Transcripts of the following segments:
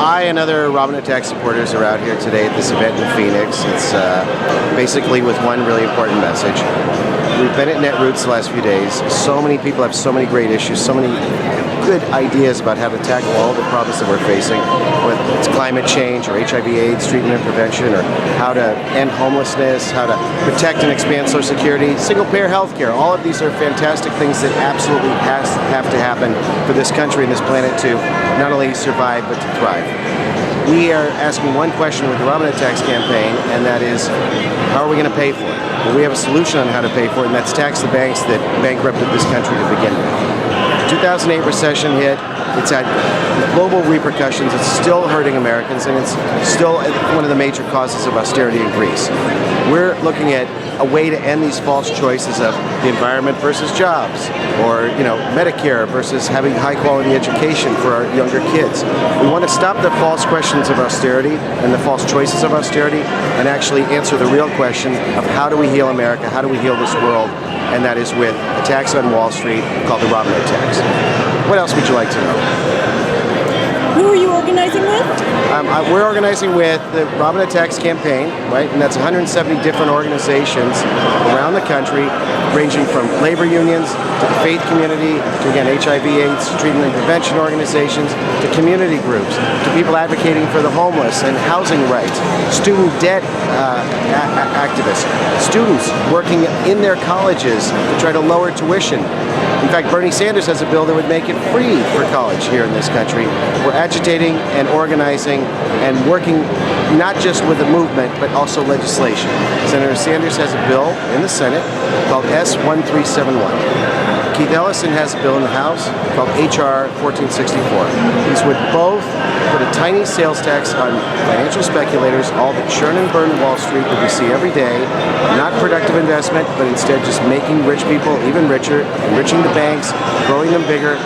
I and other Robin Hood Tech supporters are out here today at this event in Phoenix. It's basically with one really important message. We've been at Netroots the last few days. So many people have so many great issues, so many good ideas about how to tackle all the problems that we're facing, whether it's climate change or HIV/AIDS treatment and prevention, or how to end homelessness, how to protect and expand Social Security, single-payer health care. All of these are fantastic things that absolutely have to happen for this country and this planet to not only survive but to thrive. We are asking one question with the Robin Hood Tax campaign, and that is, how are we going to pay for it? Well, we have a solution on how to pay for it, and that's tax the banks that bankrupted this country to begin with. 2008 recession hit. It's had global repercussions. It's still hurting Americans, and it's still one of the major causes of austerity in Greece. We're looking at a way to end these false choices of the environment versus jobs, or Medicare versus having high-quality education for our younger kids. We want to stop the false questions of austerity and the false choices of austerity, and actually answer the real question of how do we heal America, how do we heal this world, and that is with a tax on Wall Street called the Robin Hood tax. What else would you like to know? Who are you organizing with? We're organizing with the Robin Hood Tax campaign, right? And that's 170 different organizations around the country, ranging from labor unions to the faith community, to again HIV/AIDS treatment and prevention organizations, to community groups, to people advocating for the homeless and housing rights, student debt activists, students working in their colleges to try to lower tuition. In fact, Bernie Sanders has a bill that would make it free for college here in this country. We're agitating and organizing and working not just with the movement, but also legislation. Senator Sanders has a bill in the Senate called S1371. Keith Ellison has a bill in the House called HR 1464. These would both put a tiny sales tax on financial speculators, all the churn and burn Wall Street that we see every day, not productive investment, but instead just making rich people even richer, enriching the banks, growing them bigger.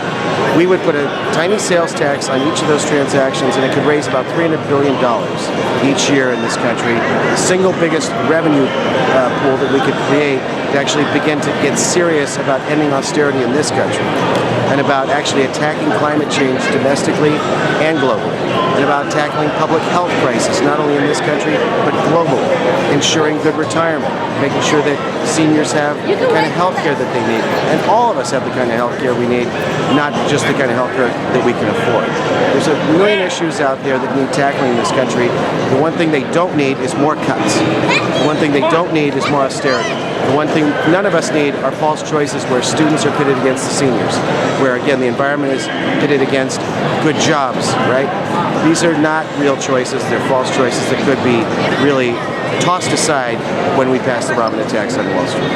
We would put a tiny sales tax on each of those transactions, and it could raise about $300 billion each year in this country, the single biggest revenue pool that we could create to actually begin to get serious about ending austerity in this country, and about actually attacking climate change domestically and globally, and about tackling public health crisis, not only in this country, but globally, ensuring good retirement, making sure that seniors have the kind of health care that they need, and all of us have the kind of health care we need, not just the kind of health care that we can afford. There's a million issues out there that need tackling in this country. The one thing they don't need is more cuts. The one thing they don't need is more austerity. The one thing none of us need are false choices where students are pitted against the seniors, where again the environment is pitted against good jobs, right? These are not real choices, they're false choices that could be really tossed aside when we pass the Robin Hood tax on Wall Street.